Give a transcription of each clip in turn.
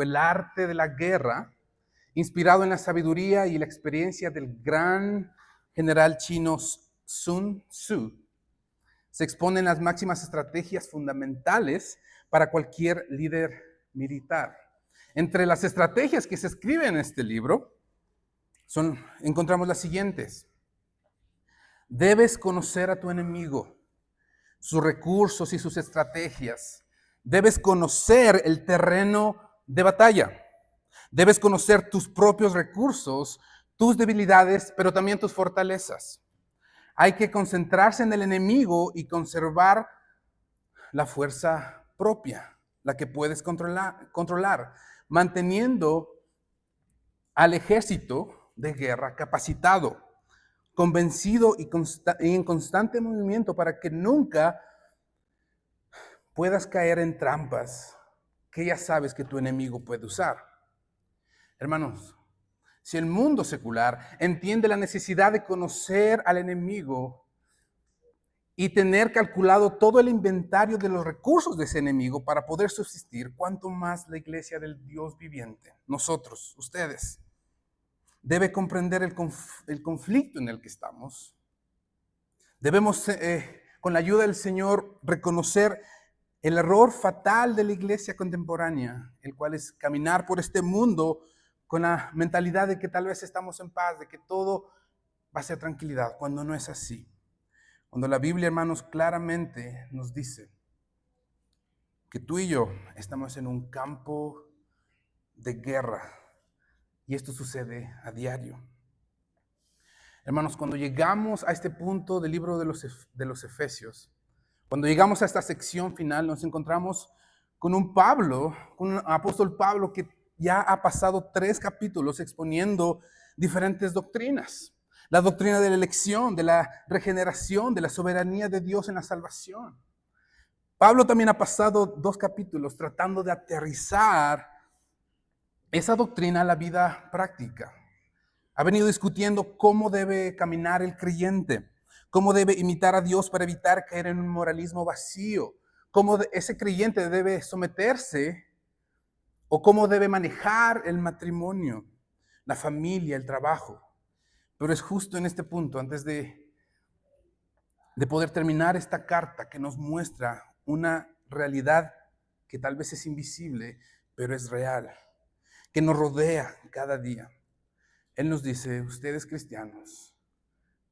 el arte de la guerra, inspirado en la sabiduría y la experiencia del gran general chino Sun Tzu. Se exponen las máximas estrategias fundamentales para cualquier líder militar. Entre las estrategias que se escriben en este libro encontramos las siguientes. Debes conocer a tu enemigo, sus recursos y sus estrategias. Debes conocer el terreno de batalla. Debes conocer tus propios recursos, tus debilidades, pero también tus fortalezas. Hay que concentrarse en el enemigo y conservar la fuerza propia, la que puedes controlar, manteniendo al ejército de guerra capacitado, convencido y en constante movimiento para que nunca puedas caer en trampas que ya sabes que tu enemigo puede usar. Hermanos, si el mundo secular entiende la necesidad de conocer al enemigo y tener calculado todo el inventario de los recursos de ese enemigo para poder subsistir, cuánto más la iglesia del Dios viviente, nosotros, ustedes, debe comprender el conflicto en el que estamos. Debemos, con la ayuda del Señor, reconocer el error fatal de la iglesia contemporánea, el cual es caminar por este mundo con la mentalidad de que tal vez estamos en paz, de que todo va a ser tranquilidad, cuando no es así. Cuando la Biblia, hermanos, claramente nos dice que tú y yo estamos en un campo de guerra y esto sucede a diario. Hermanos, cuando llegamos a este punto del libro de los Efesios, cuando llegamos a esta sección final, nos encontramos con un apóstol Pablo que ya ha pasado 3 capítulos exponiendo diferentes doctrinas. La doctrina de la elección, de la regeneración, de la soberanía de Dios en la salvación. Pablo también ha pasado 2 capítulos tratando de aterrizar esa doctrina a la vida práctica. Ha venido discutiendo cómo debe caminar el creyente, cómo debe imitar a Dios para evitar caer en un moralismo vacío, cómo ese creyente debe someterse o cómo debe manejar el matrimonio, la familia, el trabajo. Pero es justo en este punto, antes de poder terminar esta carta que nos muestra una realidad que tal vez es invisible, pero es real, que nos rodea cada día. Él nos dice, ustedes cristianos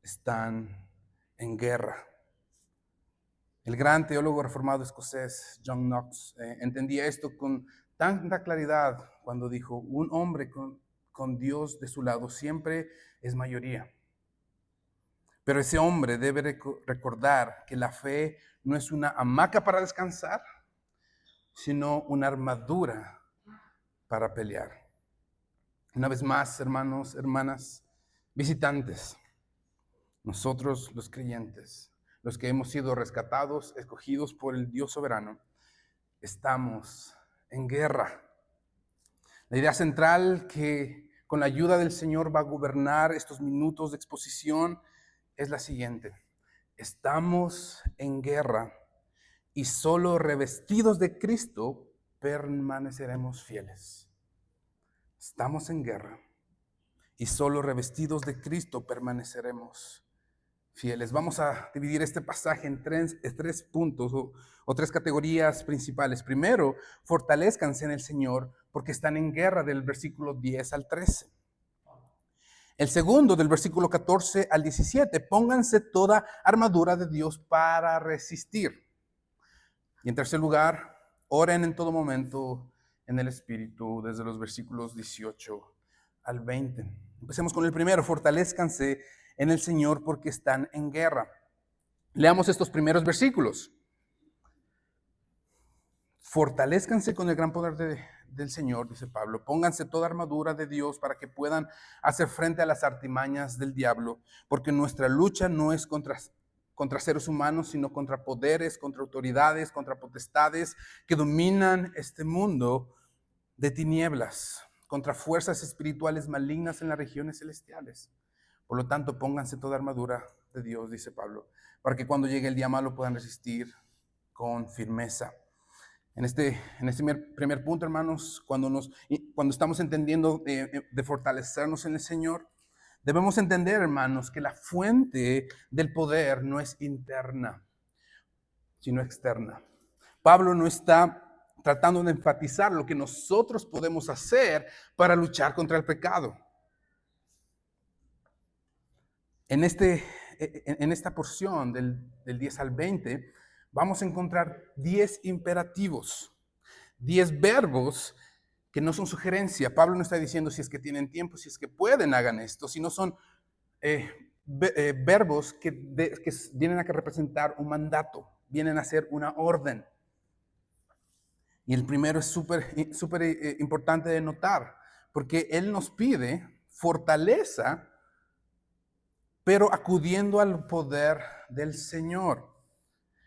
están en guerra. El gran teólogo reformado escocés John Knox entendía esto con tanta claridad cuando dijo, un hombre con Dios de su lado siempre es mayoría. Pero ese hombre debe recordar que la fe no es una hamaca para descansar, sino una armadura para pelear. Una vez más, hermanos, hermanas, visitantes, nosotros los creyentes, los que hemos sido rescatados, escogidos por el Dios soberano, estamos en guerra. La idea central que con la ayuda del Señor va a gobernar estos minutos de exposición es la siguiente. Estamos en guerra y solo revestidos de Cristo permaneceremos fieles. Estamos en guerra y solo revestidos de Cristo permaneceremos fieles. Vamos a dividir este pasaje en tres puntos o 3 categorías principales. Primero, fortalezcanse en el Señor porque están en guerra del versículo 10 al 13. El segundo, del versículo 14 al 17, pónganse toda armadura de Dios para resistir. Y en tercer lugar, oren en todo momento en el Espíritu, desde los versículos 18 al 20. Empecemos con el primero, fortalezcanse en el Señor porque están en guerra. Leamos estos primeros versículos. Fortalezcanse con el gran poder del Señor, dice Pablo. Pónganse toda armadura de Dios para que puedan hacer frente a las artimañas del diablo, porque nuestra lucha no es contra seres humanos, sino contra poderes, contra autoridades, contra potestades que dominan este mundo de tinieblas, contra fuerzas espirituales malignas en las regiones celestiales. Por lo tanto, pónganse toda armadura de Dios, dice Pablo, para que cuando llegue el día malo puedan resistir con firmeza. En este primer punto, hermanos, cuando estamos entendiendo de fortalecernos en el Señor, debemos entender, hermanos, que la fuente del poder no es interna, sino externa. Pablo no está tratando de enfatizar lo que nosotros podemos hacer para luchar contra el pecado. En esta porción del 10 al 20, vamos a encontrar 10 imperativos, 10 verbos que no son sugerencia. Pablo no está diciendo si es que tienen tiempo, si es que pueden, hagan esto, sino son verbos que vienen a representar un mandato, vienen a ser una orden. Y el primero es súper importante de notar, porque él nos pide fortaleza, pero acudiendo al poder del Señor.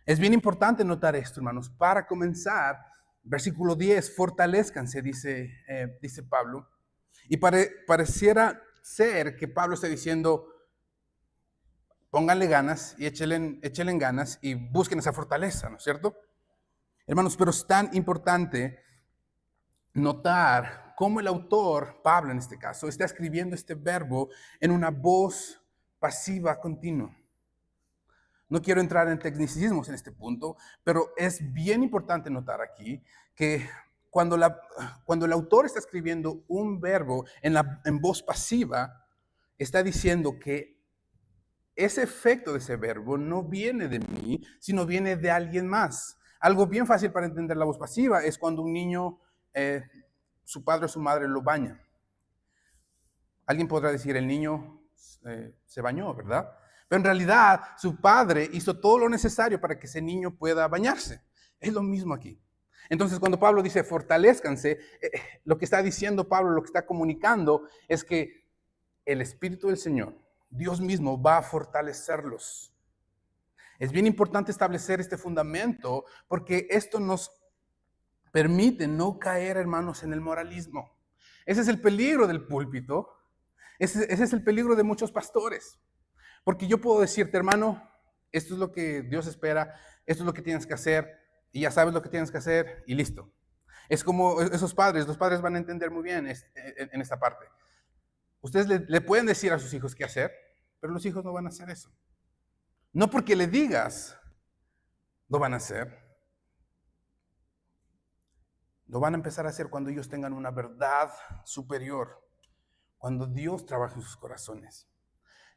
Es bien importante notar esto, hermanos. Para comenzar, versículo 10, fortalezcanse, dice Pablo. Y pareciera ser que Pablo está diciendo, pónganle ganas y échenle ganas y busquen esa fortaleza, ¿no es cierto? Hermanos, pero es tan importante notar cómo el autor, Pablo en este caso, está escribiendo este verbo en una voz pasiva continua. No quiero entrar en tecnicismos en este punto, pero es bien importante notar aquí que cuando el autor está escribiendo un verbo en voz pasiva, está diciendo que ese efecto de ese verbo no viene de mí, sino viene de alguien más. Algo bien fácil para entender la voz pasiva es cuando un niño, su padre o su madre lo baña. Alguien podrá decir, el niño se bañó, ¿verdad? Pero en realidad su padre hizo todo lo necesario para que ese niño pueda bañarse. Es lo mismo aquí. Entonces cuando Pablo dice fortalezcanse, lo que está diciendo Pablo, lo que está comunicando es que el Espíritu del Señor, Dios mismo, va a fortalecerlos. Es bien importante establecer este fundamento porque esto nos permite no caer, hermanos, en el moralismo. Ese es el peligro del púlpito. Ese es el peligro de muchos pastores. Porque yo puedo decirte, hermano, esto es lo que Dios espera, esto es lo que tienes que hacer, y ya sabes lo que tienes que hacer, y listo. Es como esos padres, los padres van a entender muy bien en esta parte. Ustedes le pueden decir a sus hijos qué hacer, pero los hijos no van a hacer eso. No porque le digas, lo van a hacer. Lo van a empezar a hacer cuando ellos tengan una verdad superior, cuando Dios trabaje en sus corazones.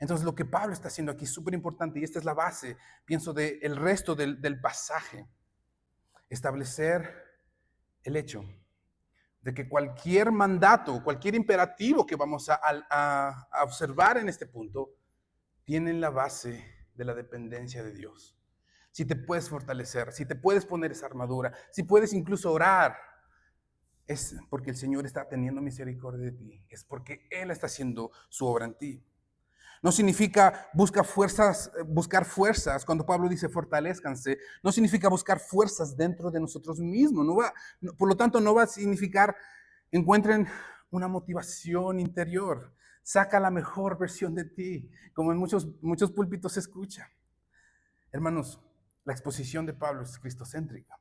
Entonces lo que Pablo está haciendo aquí es súper importante y esta es la base, pienso, del resto del pasaje. Establecer el hecho de que cualquier mandato, cualquier imperativo que vamos a observar en este punto, tiene la base de la dependencia de Dios. Si te puedes fortalecer, si te puedes poner esa armadura, si puedes incluso orar, es porque el Señor está teniendo misericordia de ti, es porque Él está haciendo su obra en ti. No significa buscar fuerzas, cuando Pablo dice fortalezcanse, no significa buscar fuerzas dentro de nosotros mismos. Por lo tanto, no va a significar encuentren una motivación interior. Saca la mejor versión de ti, como en muchos púlpitos se escucha. Hermanos, la exposición de Pablo es cristocéntrica.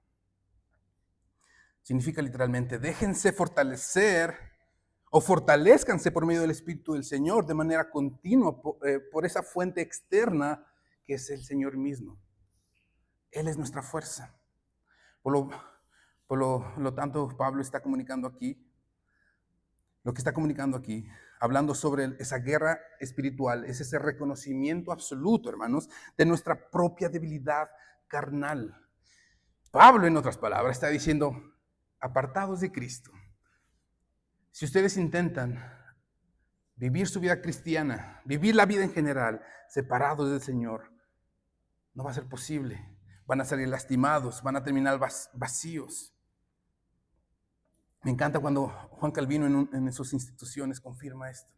Significa literalmente, déjense fortalecer o fortalezcanse por medio del Espíritu del Señor de manera continua por esa fuente externa que es el Señor mismo. Él es nuestra fuerza. Por lo tanto, Pablo está comunicando aquí, lo que está comunicando aquí, hablando sobre esa guerra espiritual, es ese reconocimiento absoluto, hermanos, de nuestra propia debilidad carnal. Pablo, en otras palabras, está diciendo, apartados de Cristo, si ustedes intentan vivir su vida cristiana, vivir la vida en general, separados del Señor, no va a ser posible. Van a salir lastimados, van a terminar vacíos. Me encanta cuando Juan Calvino en sus instituciones confirma esto.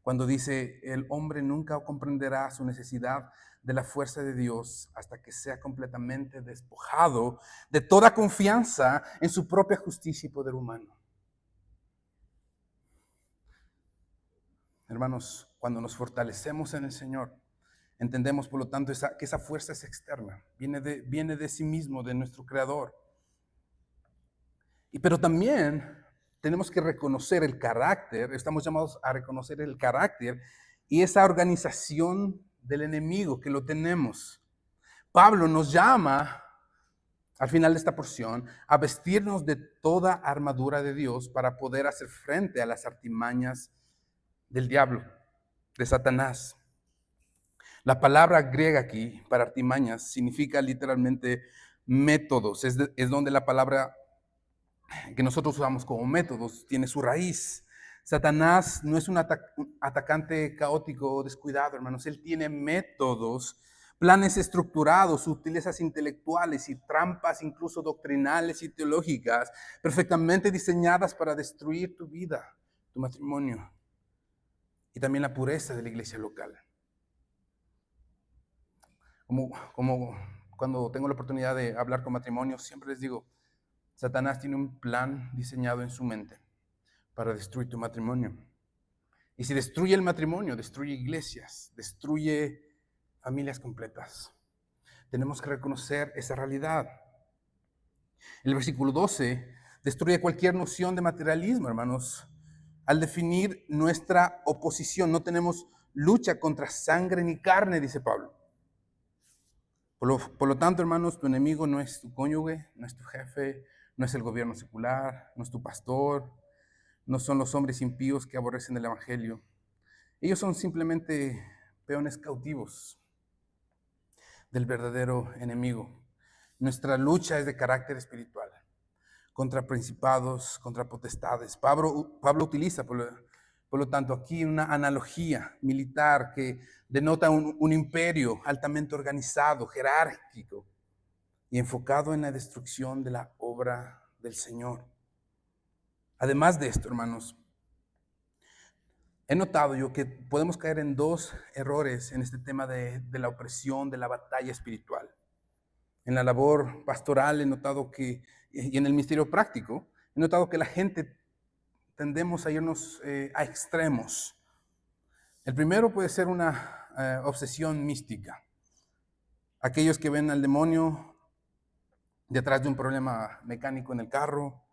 Cuando dice, el hombre nunca comprenderá su necesidad de la fuerza de Dios hasta que sea completamente despojado de toda confianza en su propia justicia y poder humano. Hermanos, cuando nos fortalecemos en el Señor, entendemos por lo tanto que esa fuerza es externa, viene de sí mismo, de nuestro Creador. Pero también tenemos que reconocer el carácter, estamos llamados a reconocer el carácter y esa organización del enemigo que lo tenemos. Pablo nos llama, al final de esta porción, a vestirnos de toda armadura de Dios para poder hacer frente a las artimañas del diablo, de Satanás. La palabra griega aquí para artimañas significa literalmente métodos, es donde la palabra que nosotros usamos como métodos tiene su raíz. Satanás no es un atacante caótico o descuidado, hermanos. Él tiene métodos, planes estructurados, sutilezas intelectuales y trampas incluso doctrinales y teológicas perfectamente diseñadas para destruir tu vida, tu matrimonio y también la pureza de la iglesia local. Como cuando tengo la oportunidad de hablar con matrimonios, siempre les digo, Satanás tiene un plan diseñado en su mente para destruir tu matrimonio. Y si destruye el matrimonio, destruye iglesias, destruye familias completas. Tenemos que reconocer esa realidad. El versículo 12 destruye cualquier noción de materialismo, hermanos. Al definir nuestra oposición, no tenemos lucha contra sangre ni carne, dice Pablo. Por lo tanto, hermanos, tu enemigo no es tu cónyuge, no es tu jefe, no es el gobierno secular, no es tu pastor, no son los hombres impíos que aborrecen el evangelio. Ellos son simplemente peones cautivos del verdadero enemigo. Nuestra lucha es de carácter espiritual, contra principados, contra potestades. Pablo utiliza, por lo tanto, aquí una analogía militar que denota un imperio altamente organizado, jerárquico y enfocado en la destrucción de la obra del Señor. Además de esto, hermanos, he notado yo que podemos caer en dos errores en este tema de la opresión, de la batalla espiritual. En la labor pastoral he notado que, y en el ministerio práctico, he notado que la gente tendemos a irnos a extremos. El primero puede ser una obsesión mística. Aquellos que ven al demonio detrás de un problema mecánico en el carro,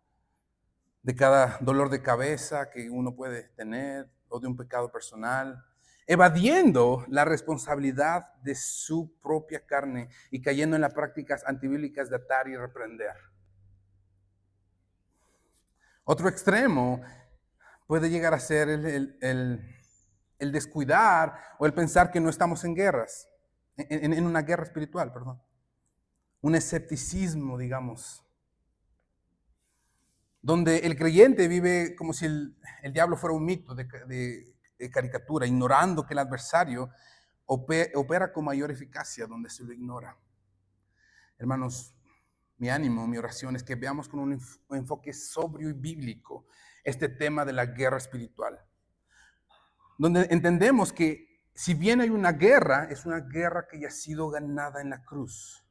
de cada dolor de cabeza que uno puede tener o de un pecado personal, evadiendo la responsabilidad de su propia carne y cayendo en las prácticas antibíblicas de atar y reprender. Otro extremo puede llegar a ser el descuidar o el pensar que no estamos en guerras, en una guerra espiritual, perdón. Un escepticismo, digamos, donde el creyente vive como si el diablo fuera un mito de caricatura, ignorando que el adversario opera con mayor eficacia donde se lo ignora. Hermanos, mi ánimo, mi oración es que veamos con un enfoque sobrio y bíblico este tema de la guerra espiritual, donde entendemos que si bien hay una guerra, es una guerra que ya ha sido ganada en la cruz.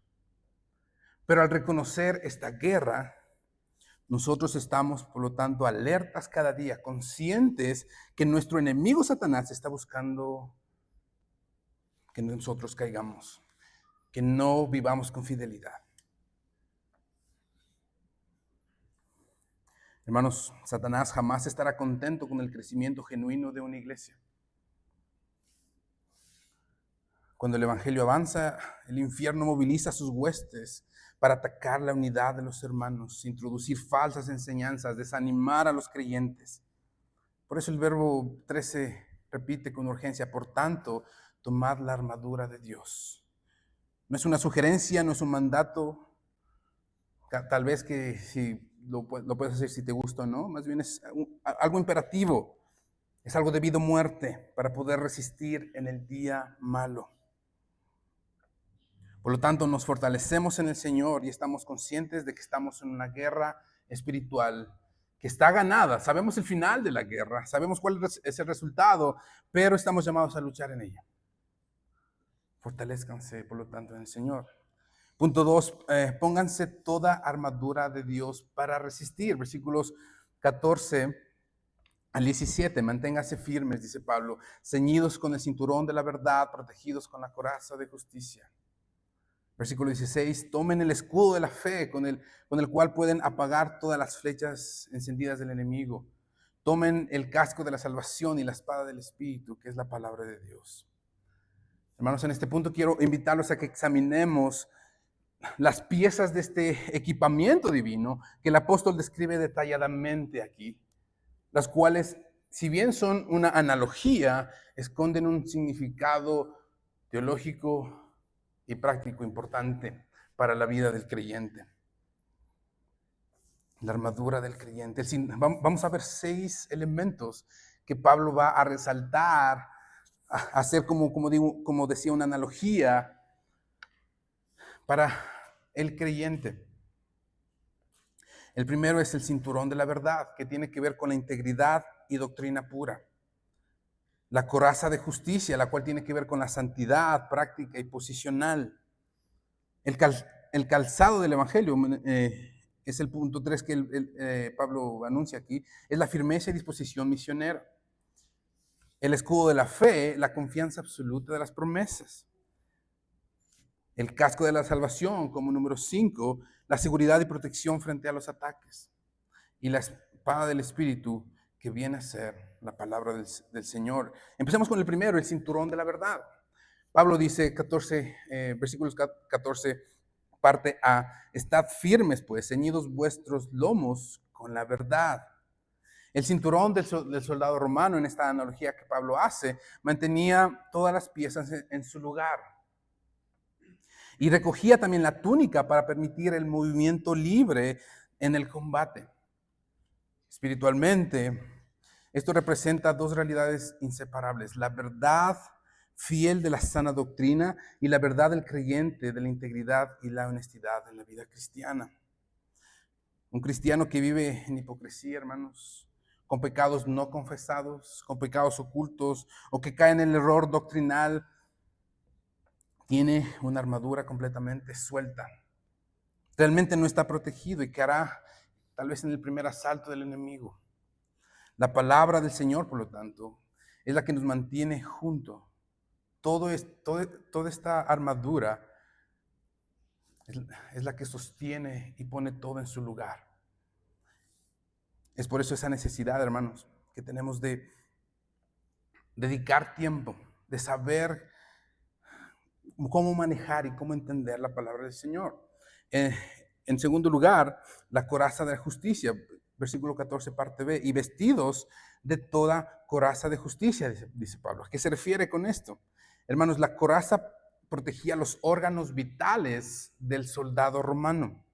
Pero al reconocer esta guerra, nosotros estamos, por lo tanto, alertas cada día, conscientes que nuestro enemigo Satanás está buscando que nosotros caigamos, que no vivamos con fidelidad. Hermanos, Satanás jamás estará contento con el crecimiento genuino de una iglesia. Cuando el evangelio avanza, el infierno moviliza sus huestes para atacar la unidad de los hermanos, introducir falsas enseñanzas, desanimar a los creyentes. Por eso el verbo 13 repite con urgencia, por tanto, tomad la armadura de Dios. No es una sugerencia, no es un mandato, tal vez que si lo puedes hacer si te gusta o no, más bien es algo imperativo, es algo de vida o muerte para poder resistir en el día malo. Por lo tanto, nos fortalecemos en el Señor y estamos conscientes de que estamos en una guerra espiritual que está ganada. Sabemos el final de la guerra, sabemos cuál es el resultado, pero estamos llamados a luchar en ella. Fortalezcanse, por lo tanto, en el Señor. Punto 2, pónganse toda armadura de Dios para resistir. Versículos 14 al 17, manténganse firmes, dice Pablo, ceñidos con el cinturón de la verdad, protegidos con la coraza de justicia. Versículo 16, tomen el escudo de la fe con el cual pueden apagar todas las flechas encendidas del enemigo. Tomen el casco de la salvación y la espada del Espíritu, que es la palabra de Dios. Hermanos, en este punto quiero invitarlos a que examinemos las piezas de este equipamiento divino que el apóstol describe detalladamente aquí, las cuales, si bien son una analogía, esconden un significado teológico y práctico importante para la vida del creyente. La armadura del creyente. Vamos a ver 6 elementos que Pablo va a resaltar, a hacer como decía, una analogía para el creyente. El primero es el cinturón de la verdad, que tiene que ver con la integridad y doctrina pura. La coraza de justicia, la cual tiene que ver con la santidad práctica y posicional. El calzado del evangelio, es el punto 3 que Pablo anuncia aquí, es la firmeza y disposición misionera. El escudo de la fe, la confianza absoluta de las promesas. El casco de la salvación, como número 5, la seguridad y protección frente a los ataques. Y la espada del Espíritu, que viene a ser la palabra del Señor. Empecemos con el primero, el cinturón de la verdad. Pablo dice, versículos 14, parte A, estad firmes pues, ceñidos vuestros lomos con la verdad. El cinturón del soldado romano, en esta analogía que Pablo hace, mantenía todas las piezas en su lugar. Y recogía también la túnica para permitir el movimiento libre en el combate. Espiritualmente, esto representa 2 realidades inseparables: la verdad fiel de la sana doctrina y la verdad del creyente de la integridad y la honestidad en la vida cristiana. Un cristiano que vive en hipocresía, hermanos, con pecados no confesados, con pecados ocultos, o que cae en el error doctrinal, tiene una armadura completamente suelta. Realmente no está protegido y caerá tal vez en el primer asalto del enemigo. La palabra del Señor, por lo tanto, es la que nos mantiene juntos. Toda esta armadura es la que sostiene y pone todo en su lugar. Es por eso esa necesidad, hermanos, que tenemos de dedicar tiempo, de saber cómo manejar y cómo entender la palabra del Señor. En segundo lugar, la coraza de la justicia, versículo 14, parte B, y vestidos de toda coraza de justicia, dice Pablo. ¿A qué se refiere con esto? Hermanos, la coraza protegía los órganos vitales del soldado romano,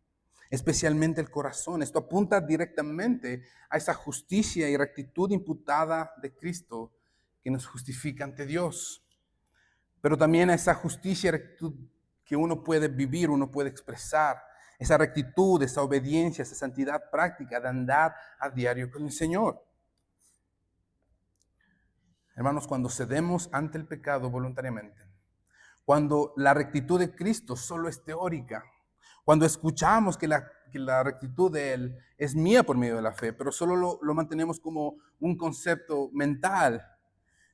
especialmente el corazón. Esto apunta directamente a esa justicia y rectitud imputada de Cristo que nos justifica ante Dios, pero también a esa justicia y rectitud que uno puede vivir, uno puede expresar, esa rectitud, esa obediencia, esa santidad práctica de andar a diario con el Señor. Hermanos, cuando cedemos ante el pecado voluntariamente, cuando la rectitud de Cristo solo es teórica, cuando escuchamos que la rectitud de Él es mía por medio de la fe, pero solo lo mantenemos como un concepto mental,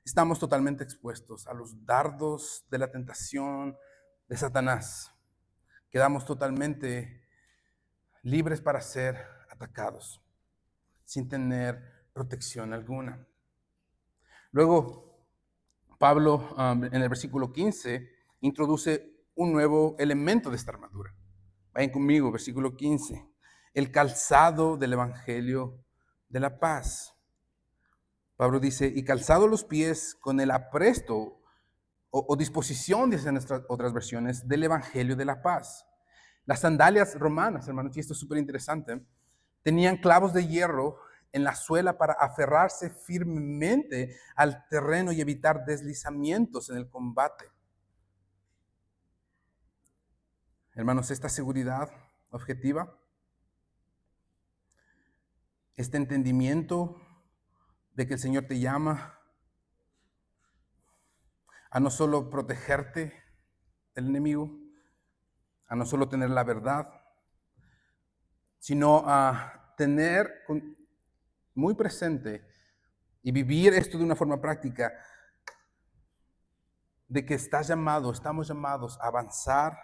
estamos totalmente expuestos a los dardos de la tentación de Satanás. Quedamos totalmente libres para ser atacados, sin tener protección alguna. Luego, Pablo, en el versículo 15, introduce un nuevo elemento de esta armadura. Vayan conmigo, versículo 15. El calzado del evangelio de la paz. Pablo dice, y calzado los pies con el apresto o disposición, dicen nuestras otras versiones, del evangelio de la paz. Las sandalias romanas, hermanos, y esto es súper interesante, tenían clavos de hierro en la suela para aferrarse firmemente al terreno y evitar deslizamientos en el combate. Hermanos, esta seguridad objetiva, este entendimiento de que el Señor te llama a no solo protegerte del enemigo, a no solo tener la verdad, sino a tener muy presente y vivir esto de una forma práctica, de que estamos llamados a avanzar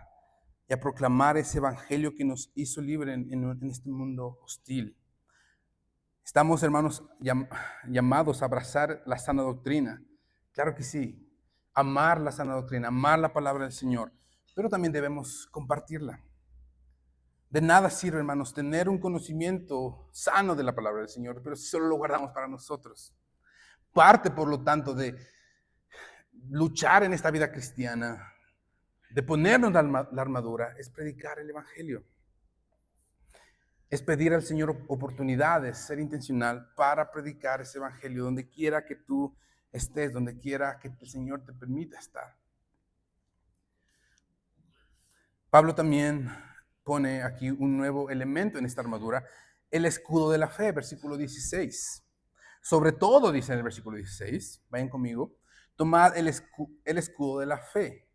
y a proclamar ese evangelio que nos hizo libre en este mundo hostil. Estamos, hermanos, llamados a abrazar la sana doctrina. Claro que sí. Amar la sana doctrina, amar la palabra del Señor, pero también debemos compartirla. De nada sirve, hermanos, tener un conocimiento sano de la palabra del Señor, pero si solo lo guardamos para nosotros. Parte, por lo tanto, de luchar en esta vida cristiana, de ponernos la armadura, es predicar el evangelio. Es pedir al Señor oportunidades, ser intencional para predicar ese evangelio donde quiera que tú estés, donde quiera que el Señor te permita estar. Pablo también pone aquí un nuevo elemento en esta armadura, el escudo de la fe, versículo 16. Sobre todo, dice en el versículo 16, vayan conmigo, tomad el escudo de la fe,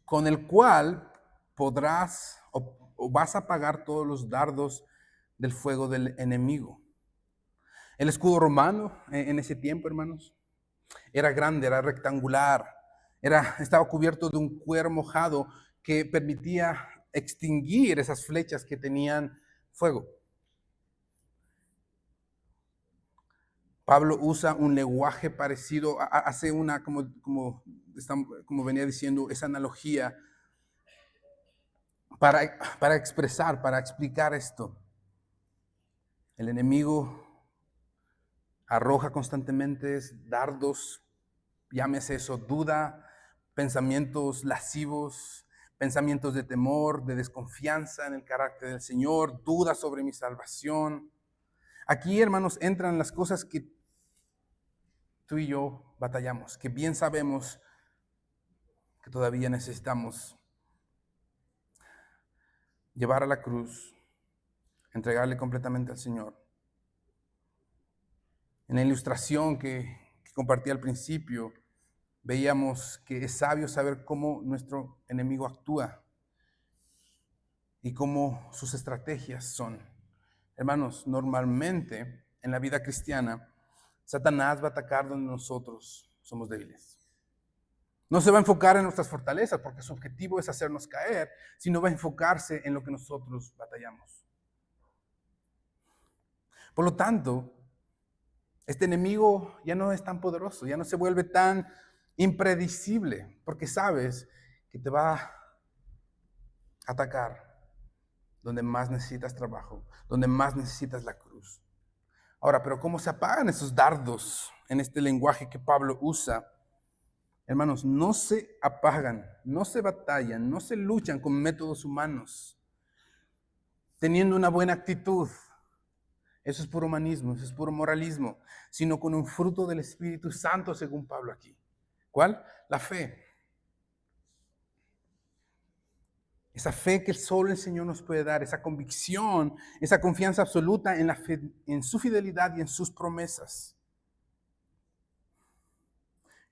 con el cual podrás o vas a apagar todos los dardos del fuego del enemigo. El escudo romano en ese tiempo, hermanos, era grande, era rectangular, estaba cubierto de un cuero mojado que permitía extinguir esas flechas que tenían fuego. Pablo usa un lenguaje parecido, hace una, como venía diciendo, esa analogía para expresar, para explicar esto. El enemigo arroja constantemente dardos, llámese eso, duda, pensamientos lascivos, pensamientos de temor, de desconfianza en el carácter del Señor, dudas sobre mi salvación. Aquí, hermanos, entran las cosas que tú y yo batallamos, que bien sabemos que todavía necesitamos llevar a la cruz, entregarle completamente al Señor. En la ilustración que compartí al principio, veíamos que es sabio saber cómo nuestro enemigo actúa y cómo sus estrategias son. Hermanos, normalmente en la vida cristiana, Satanás va a atacar donde nosotros somos débiles. No se va a enfocar en nuestras fortalezas, porque su objetivo es hacernos caer, sino va a enfocarse en lo que nosotros batallamos. Por lo tanto, este enemigo ya no es tan poderoso, ya no se vuelve tan impredecible, porque sabes que te va a atacar donde más necesitas trabajo, donde más necesitas la cruz. Ahora, pero ¿cómo se apagan esos dardos en este lenguaje que Pablo usa? Hermanos, no se apagan, no se batallan, no se luchan con métodos humanos, teniendo una buena actitud. Eso es puro humanismo, eso es puro moralismo, sino con un fruto del Espíritu Santo, según Pablo aquí. ¿Cuál? La fe. Esa fe que solo el Señor nos puede dar, esa convicción, esa confianza absoluta en, en su fidelidad y en sus promesas.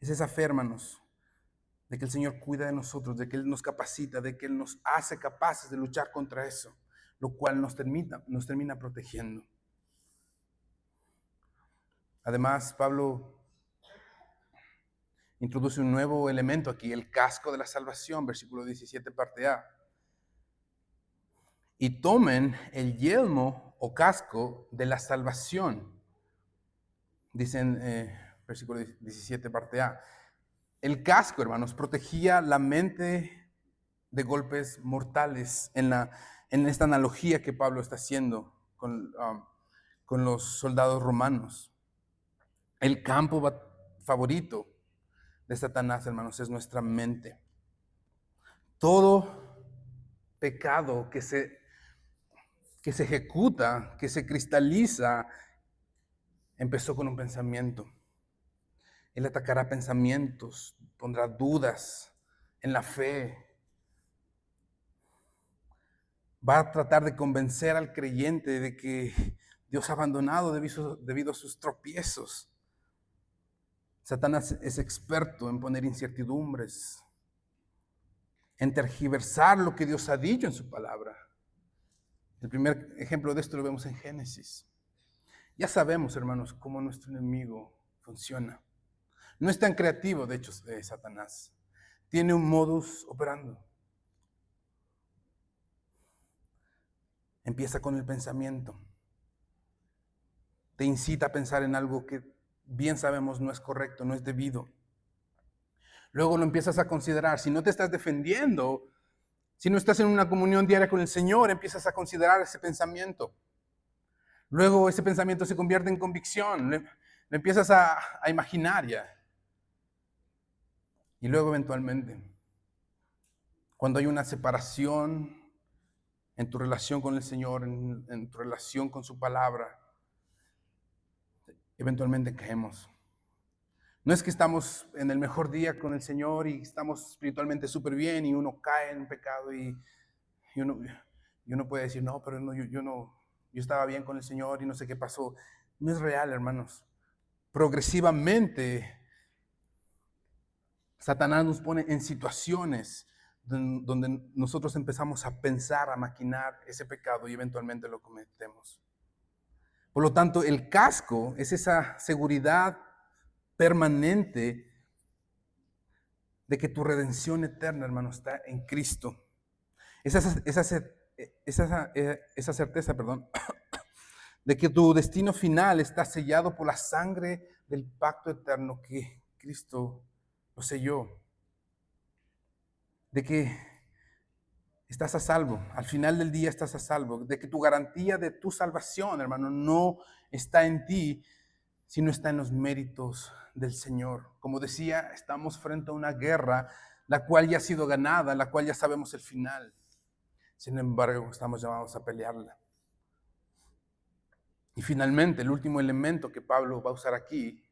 Es esa fe, hermanos, de que el Señor cuida de nosotros, de que Él nos capacita, de que Él nos hace capaces de luchar contra eso, lo cual nos termina protegiendo. Además, Pablo introduce un nuevo elemento aquí, el casco de la salvación, versículo 17, parte A. Y tomen el yelmo o casco de la salvación. Dicen, versículo 17, parte A. El casco, hermanos, protegía la mente de golpes mortales en esta analogía que Pablo está haciendo con los soldados romanos. El campo favorito de Satanás, hermanos, es nuestra mente. Todo pecado que se ejecuta, que se cristaliza, empezó con un pensamiento. Él atacará pensamientos, pondrá dudas en la fe. Va a tratar de convencer al creyente de que Dios ha abandonado debido a sus tropiezos. Satanás es experto en poner incertidumbres, en tergiversar lo que Dios ha dicho en su palabra. El primer ejemplo de esto lo vemos en Génesis. Ya sabemos, hermanos, cómo nuestro enemigo funciona. No es tan creativo, de hecho, Satanás. tiene un modus operandi. Empieza con el pensamiento. Te incita a pensar en algo que bien sabemos no es correcto, no es debido. Luego lo empiezas a considerar. Si no te estás defendiendo, si no estás en una comunión diaria con el Señor, empiezas a considerar ese pensamiento. Luego ese pensamiento se convierte en convicción. Lo empiezas a imaginar ya. Y luego eventualmente, cuando hay una separación en tu relación con el Señor, en tu relación con su palabra, eventualmente caemos. No es que estamos en el mejor día con el Señor y estamos espiritualmente súper bien y uno cae en pecado y uno puede decir, no, pero no, yo estaba bien con el Señor y no sé qué pasó. No es real, hermanos. Progresivamente, Satanás nos pone en situaciones donde nosotros empezamos a pensar, a maquinar ese pecado y eventualmente lo cometemos. Por lo tanto, el casco es esa seguridad permanente de que tu redención eterna, hermano, está en Cristo. Esa certeza, de que tu destino final está sellado por la sangre del pacto eterno que Cristo lo selló. De que estás a salvo, al final del día estás a salvo, de que tu garantía de tu salvación, hermano, no está en ti, sino está en los méritos del Señor. Como decía, estamos frente a una guerra, la cual ya ha sido ganada, la cual ya sabemos el final. Sin embargo, estamos llamados a pelearla. Y finalmente, el último elemento que Pablo va a usar aquí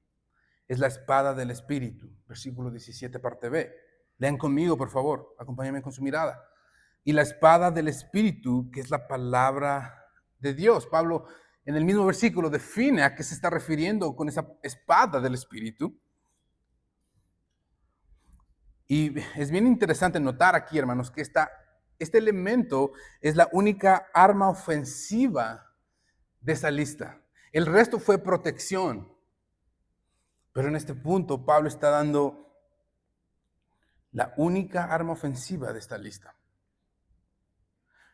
es la espada del Espíritu, versículo 17, parte B. Lean conmigo, por favor, acompáñenme con su mirada. Y la espada del Espíritu, que es la palabra de Dios. Pablo, en el mismo versículo, define a qué se está refiriendo con esa espada del Espíritu. Y es bien interesante notar aquí, hermanos, que este elemento es la única arma ofensiva de esa lista. El resto fue protección. Pero en este punto Pablo está dando la única arma ofensiva de esta lista.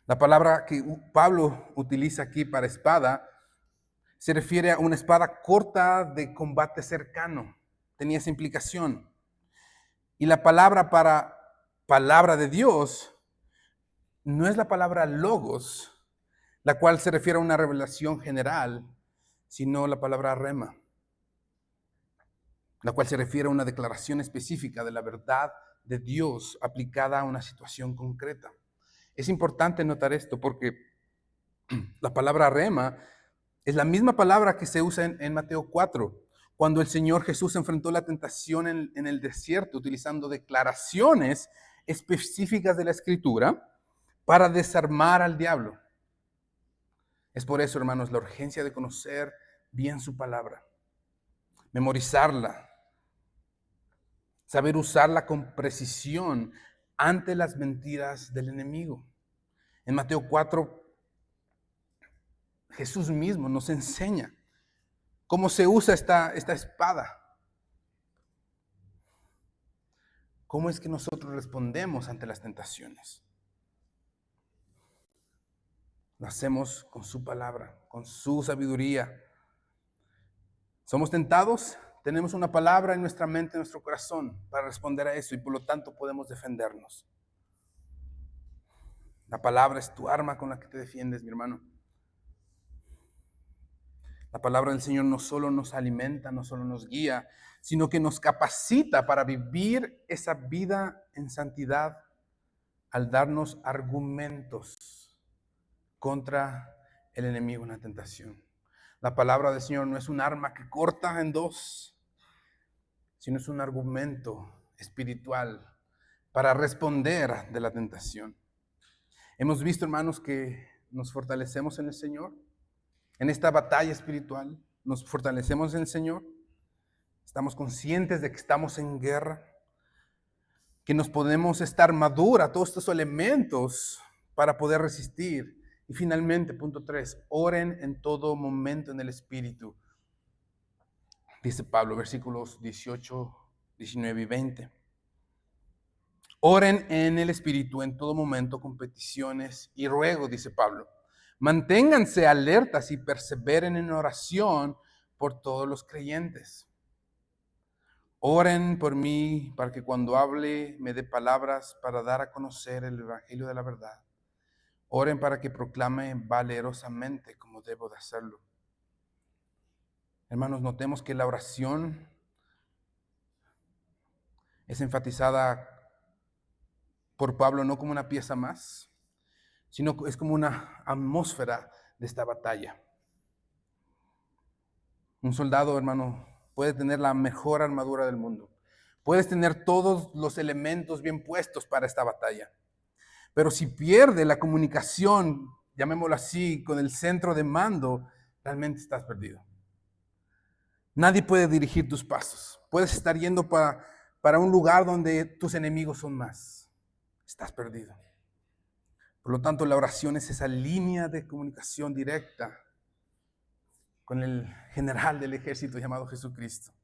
La palabra que Pablo utiliza aquí para espada se refiere a una espada corta de combate cercano. Tenía esa implicación. Y la palabra para palabra de Dios no es la palabra logos, la cual se refiere a una revelación general, sino la palabra rema, la cual se refiere a una declaración específica de la verdad de Dios aplicada a una situación concreta. Es importante notar esto porque la palabra rema es la misma palabra que se usa en Mateo 4, cuando el Señor Jesús enfrentó la tentación en el desierto, utilizando declaraciones específicas de la Escritura para desarmar al diablo. Es por eso, hermanos, la urgencia de conocer bien su palabra, memorizarla, saber usarla con precisión ante las mentiras del enemigo. En Mateo 4, Jesús mismo nos enseña cómo se usa esta espada. ¿Cómo es que nosotros respondemos ante las tentaciones? Lo hacemos con su palabra, con su sabiduría. ¿Somos tentados? Tenemos una palabra en nuestra mente, en nuestro corazón, para responder a eso y por lo tanto podemos defendernos. La palabra es tu arma con la que te defiendes, mi hermano. La palabra del Señor no solo nos alimenta, no solo nos guía, sino que nos capacita para vivir esa vida en santidad al darnos argumentos contra el enemigo en la tentación. La palabra del Señor no es un arma que corta en dos, sino es un argumento espiritual para responder de la tentación. Hemos visto, hermanos, que nos fortalecemos en el Señor. En esta batalla espiritual nos fortalecemos en el Señor. Estamos conscientes de que estamos en guerra, que nos podemos estar madura todos estos elementos para poder resistir. Y finalmente, punto 3, oren en todo momento en el Espíritu. Dice Pablo, versículos 18, 19 y 20. Oren en el Espíritu en todo momento con peticiones y ruegos, dice Pablo. Manténganse alertas y perseveren en oración por todos los creyentes. Oren por mí para que cuando hable me dé palabras para dar a conocer el Evangelio de la verdad. Oren para que proclame valerosamente como debo de hacerlo. Hermanos, notemos que la oración es enfatizada por Pablo no como una pieza más, sino es como una atmósfera de esta batalla. Un soldado, hermano, puede tener la mejor armadura del mundo. Puedes tener todos los elementos bien puestos para esta batalla. Pero si pierde la comunicación, llamémoslo así, con el centro de mando, realmente estás perdido. Nadie puede dirigir tus pasos. Puedes estar yendo para un lugar donde tus enemigos son más. Estás perdido. Por lo tanto, la oración es esa línea de comunicación directa con el general del ejército llamado Jesucristo.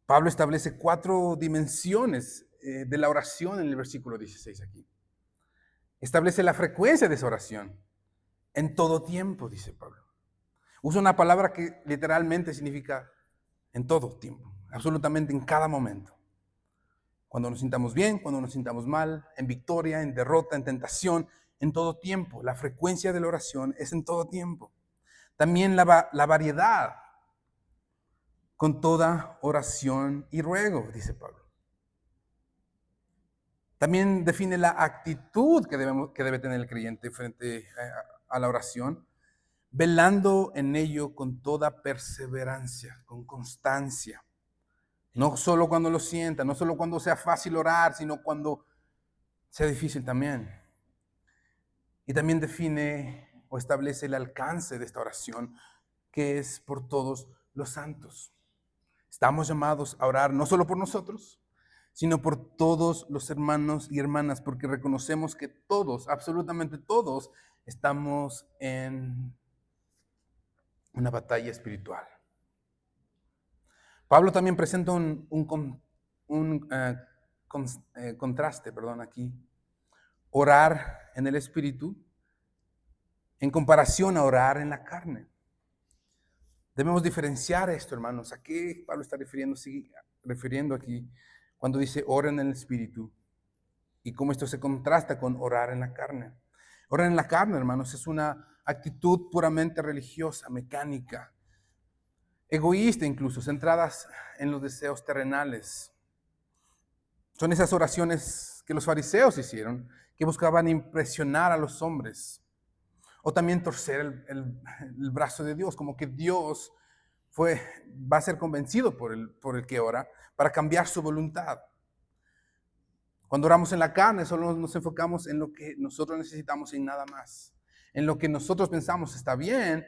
Pablo establece 4 dimensiones de la oración en el versículo 16 aquí. Establece la frecuencia de esa oración. En todo tiempo, dice Pablo. Usa una palabra que literalmente significa en todo tiempo, absolutamente en cada momento. Cuando nos sintamos bien, cuando nos sintamos mal, en victoria, en derrota, en tentación, en todo tiempo. La frecuencia de la oración es en todo tiempo. También la variedad, con toda oración y ruego, dice Pablo. También define la actitud que debe tener el creyente frente a la oración, velando en ello con toda perseverancia, con constancia. No solo cuando lo sienta, no solo cuando sea fácil orar, sino cuando sea difícil también. Y también define o establece el alcance de esta oración, que es por todos los santos. Estamos llamados a orar no solo por nosotros, sino por todos los hermanos y hermanas, porque reconocemos que todos, absolutamente todos, estamos en una batalla espiritual. Pablo también presenta un contraste, aquí. Orar en el Espíritu en comparación a orar en la carne. Debemos diferenciar esto, hermanos. ¿A qué Pablo está refiriendo aquí cuando dice orar en el Espíritu? Y cómo esto se contrasta con orar en la carne. Orar en la carne, hermanos, es una actitud puramente religiosa, mecánica, egoísta incluso, centradas en los deseos terrenales. Son esas oraciones que los fariseos hicieron, que buscaban impresionar a los hombres. O también torcer el brazo de Dios, como que Dios va a ser convencido por el que ora para cambiar su voluntad. Cuando oramos en la carne, solo nos enfocamos en lo que nosotros necesitamos y nada más. En lo que nosotros pensamos está bien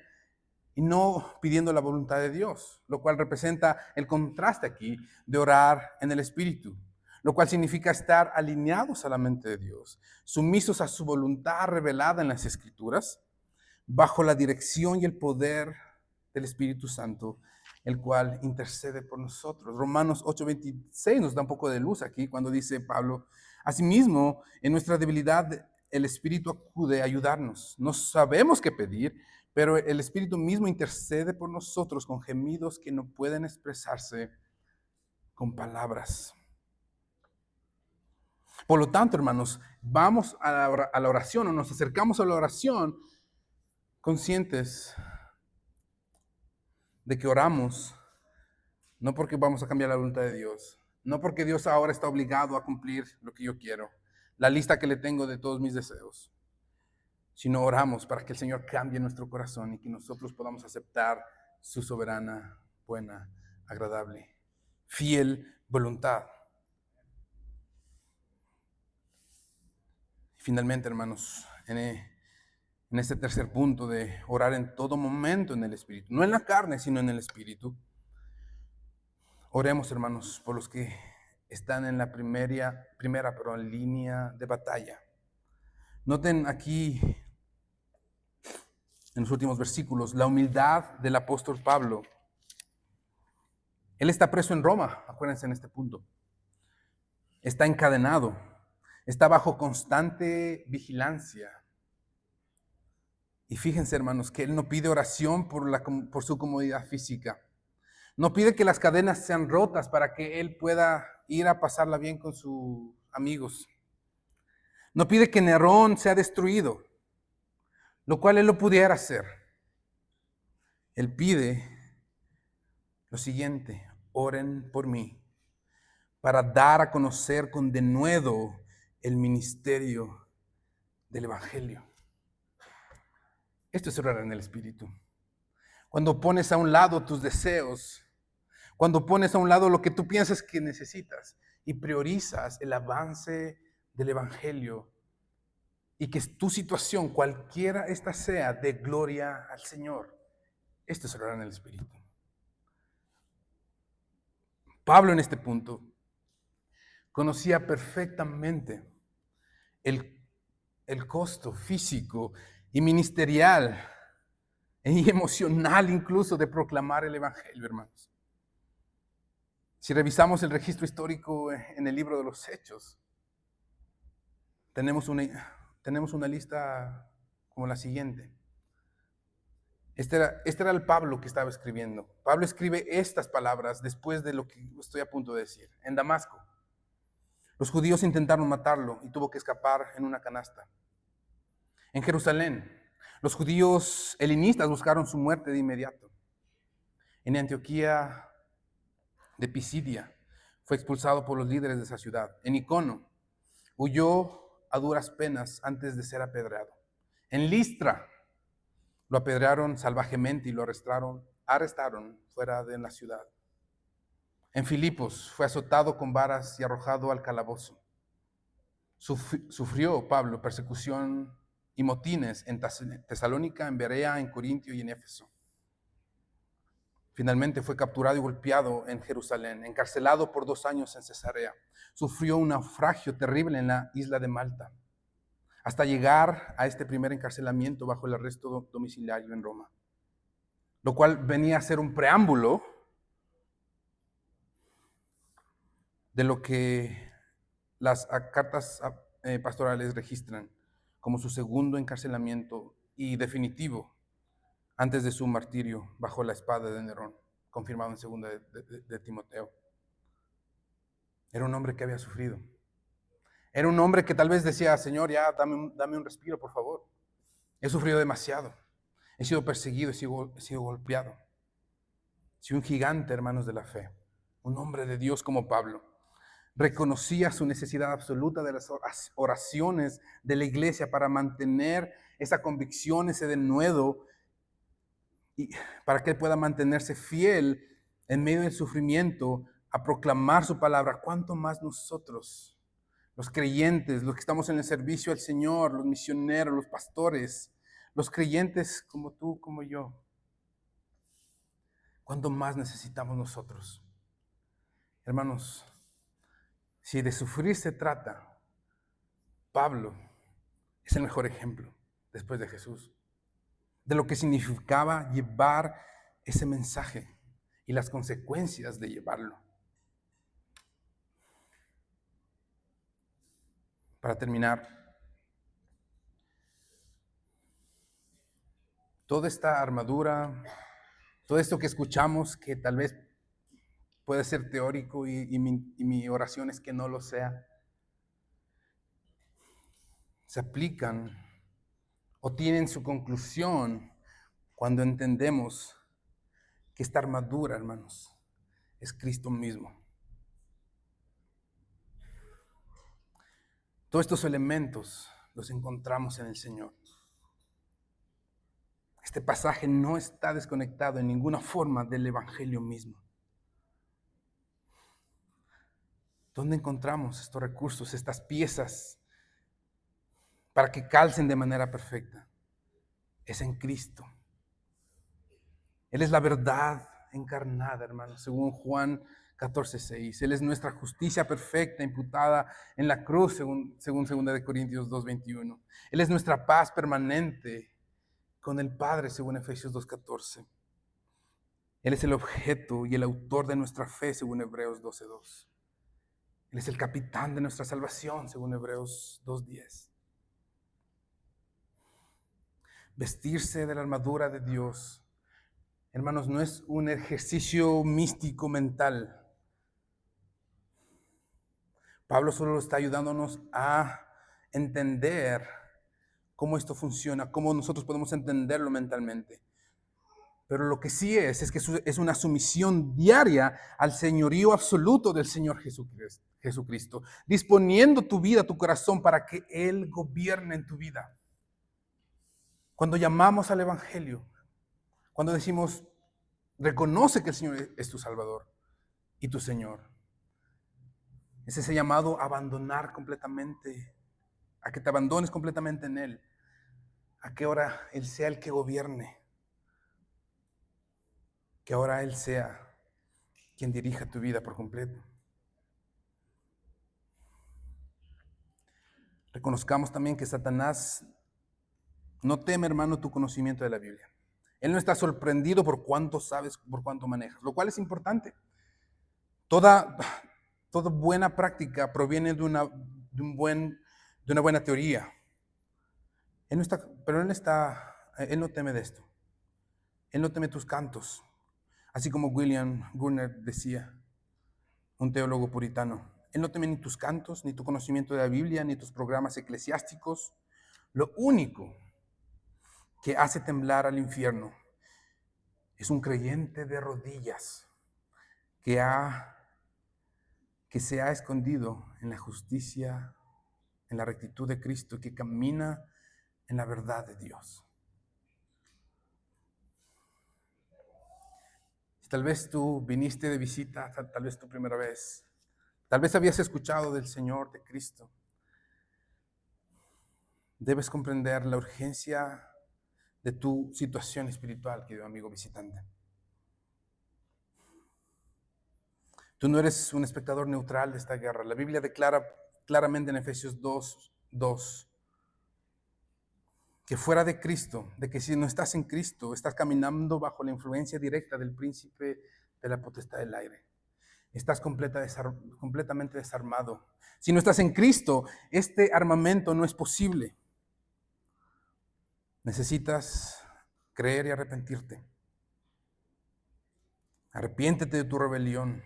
y no pidiendo la voluntad de Dios, lo cual representa el contraste aquí de orar en el Espíritu, lo cual significa estar alineados a la mente de Dios, sumisos a su voluntad revelada en las Escrituras, bajo la dirección y el poder del Espíritu Santo, el cual intercede por nosotros. Romanos 8:26 nos da un poco de luz aquí cuando dice Pablo, asimismo, en nuestra debilidad el Espíritu acude a ayudarnos. No sabemos qué pedir, pero el Espíritu mismo intercede por nosotros con gemidos que no pueden expresarse con palabras. Por lo tanto, hermanos, vamos a la oración o nos acercamos a la oración conscientes de que oramos no porque vamos a cambiar la voluntad de Dios, no porque Dios ahora está obligado a cumplir lo que yo quiero, la lista que le tengo de todos mis deseos, sino oramos para que el Señor cambie nuestro corazón y que nosotros podamos aceptar su soberana, buena, agradable, fiel voluntad. Finalmente, hermanos, en este tercer punto de orar en todo momento en el Espíritu, no en la carne, sino en el Espíritu. Oremos, hermanos, por los que están en la primera línea de batalla. Noten aquí, en los últimos versículos, la humildad del apóstol Pablo. Él está preso en Roma, acuérdense en este punto. está encadenado, está bajo constante vigilancia. Y fíjense, hermanos, que él no pide oración por su comodidad física. No pide que las cadenas sean rotas para que él pueda ir a pasarla bien con sus amigos. No pide que Nerón sea destruido, lo cual él lo pudiera hacer. Él pide lo siguiente: oren por mí para dar a conocer con denuedo el ministerio del Evangelio. Esto es orar en el Espíritu. Cuando pones a un lado tus deseos, cuando pones a un lado lo que tú piensas que necesitas y priorizas el avance del Evangelio y que tu situación, cualquiera esta sea, dé gloria al Señor. Esto es orar en el Espíritu. Pablo en este punto conocía perfectamente el costo físico y ministerial y emocional incluso de proclamar el Evangelio, hermanos. Si revisamos el registro histórico en el libro de los Hechos, tenemos una lista como la siguiente. Este era el Pablo que estaba escribiendo. Pablo escribe estas palabras después de lo que estoy a punto de decir. En Damasco, los judíos intentaron matarlo y tuvo que escapar en una canasta. En Jerusalén, los judíos helenistas buscaron su muerte de inmediato. En Antioquía de Pisidia, fue expulsado por los líderes de esa ciudad. En Icono, huyó a duras penas antes de ser apedreado. En Listra, lo apedrearon salvajemente y lo arrestaron fuera de la ciudad. En Filipos, fue azotado con varas y arrojado al calabozo. Sufrió Pablo persecución y motines en Tesalónica, en Berea, en Corintio y en Éfeso. Finalmente fue capturado y golpeado en Jerusalén, encarcelado por 2 años en Cesarea. Sufrió un naufragio terrible en la isla de Malta, hasta llegar a este primer encarcelamiento bajo el arresto domiciliario en Roma, lo cual venía a ser un preámbulo de lo que las cartas pastorales registran como su segundo encarcelamiento y definitivo antes de su martirio bajo la espada de Nerón, confirmado en 2 de Timoteo. Era un hombre que había sufrido. Era un hombre que tal vez decía: Señor, ya dame un respiro, por favor. He sufrido demasiado. He sido perseguido, he sido golpeado. Soy un gigante, hermanos de la fe. Un hombre de Dios como Pablo. Reconocía su necesidad absoluta de las oraciones de la iglesia para mantener esa convicción, ese denuedo, y para que él pueda mantenerse fiel en medio del sufrimiento a proclamar su palabra. ¿Cuánto más nosotros, los creyentes, los que estamos en el servicio al Señor, los misioneros, los pastores, los creyentes como tú, como yo? ¿Cuánto más necesitamos nosotros? Hermanos, si de sufrir se trata, Pablo es el mejor ejemplo después de Jesús, de lo que significaba llevar ese mensaje y las consecuencias de llevarlo. Para terminar, toda esta armadura, todo esto que escuchamos, que tal vez puede ser teórico y mi oración es que no lo sea, se aplican o tienen su conclusión cuando entendemos que esta armadura, hermanos, es Cristo mismo. Todos estos elementos los encontramos en el Señor. Este pasaje no está desconectado en ninguna forma del Evangelio mismo. ¿Dónde encontramos estos recursos, estas piezas, para que calcen de manera perfecta? Es en Cristo. Él es la verdad encarnada, hermanos, según Juan 14:6. Él es nuestra justicia perfecta, imputada en la cruz, según 2 de Corintios 2:21. Él es nuestra paz permanente con el Padre, según Efesios 2:14. Él es el objeto y el autor de nuestra fe, según Hebreos 12:2. Él es el capitán de nuestra salvación, según Hebreos 2:10. Vestirse de la armadura de Dios, hermanos, no es un ejercicio místico mental. Pablo solo está ayudándonos a entender cómo esto funciona, cómo nosotros podemos entenderlo mentalmente. Pero lo que sí es que es una sumisión diaria al señorío absoluto del Señor Jesucristo, disponiendo tu vida, tu corazón, para que Él gobierne en tu vida. Cuando llamamos al Evangelio, cuando decimos, reconoce que el Señor es tu Salvador y tu Señor, es ese llamado a abandonar completamente, a que te abandones completamente en Él, a que ahora Él sea el que gobierne, que ahora Él sea quien dirija tu vida por completo. Reconozcamos también que Satanás no teme, hermano, tu conocimiento de la Biblia. Él no está sorprendido por cuánto sabes, por cuánto manejas, lo cual es importante. Toda buena práctica proviene de una buena teoría. Él no teme de esto. Él no teme tus cantos. Así como William Gurney decía, un teólogo puritano, Él no teme ni tus cantos, ni tu conocimiento de la Biblia, ni tus programas eclesiásticos. Lo único que hace temblar al infierno es un creyente de rodillas que se ha escondido en la justicia, en la rectitud de Cristo, que camina en la verdad de Dios. Tal vez tú viniste de visita, tal vez tu primera vez. Tal vez habías escuchado del Señor, de Cristo. Debes comprender la urgencia de tu situación espiritual, querido amigo visitante. Tú no eres un espectador neutral de esta guerra. La Biblia declara claramente en Efesios 2:2 que fuera de Cristo, de que si no estás en Cristo, estás caminando bajo la influencia directa del príncipe de la potestad del aire. Estás completamente desarmado. Si no estás en Cristo, este armamento no es posible. Necesitas creer y arrepentirte. Arrepiéntete de tu rebelión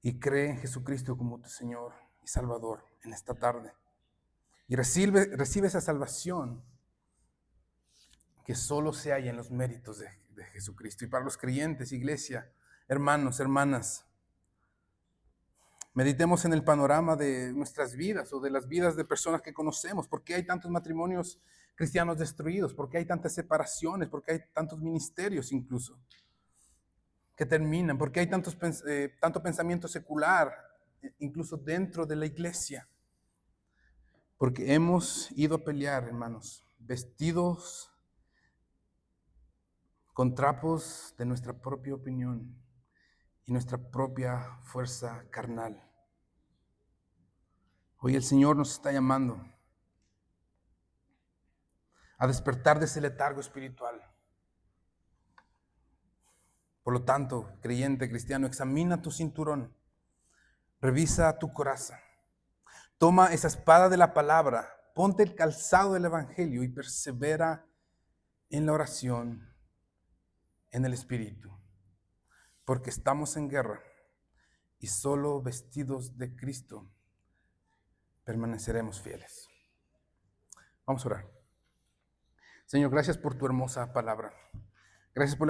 y cree en Jesucristo como tu Señor y Salvador en esta tarde. Y recibe esa salvación que solo se halla en los méritos de Jesucristo. Y para los creyentes, iglesia, hermanos, hermanas, meditemos en el panorama de nuestras vidas o de las vidas de personas que conocemos. ¿Por qué hay tantos matrimonios cristianos destruidos? ¿Por qué hay tantas separaciones? ¿Por qué hay tantos ministerios incluso que terminan? ¿Por qué hay tanto pensamiento secular incluso dentro de la iglesia? Porque hemos ido a pelear, hermanos, vestidos con trapos de nuestra propia opinión y nuestra propia fuerza carnal. Hoy el Señor nos está llamando a despertar de ese letargo espiritual. Por lo tanto, creyente, cristiano, examina tu cinturón, revisa tu coraza, toma esa espada de la palabra, ponte el calzado del evangelio y persevera en la oración, en el espíritu, porque estamos en guerra y solo vestidos de Cristo permaneceremos fieles. Vamos a orar. Señor, gracias por tu hermosa palabra. Gracias por la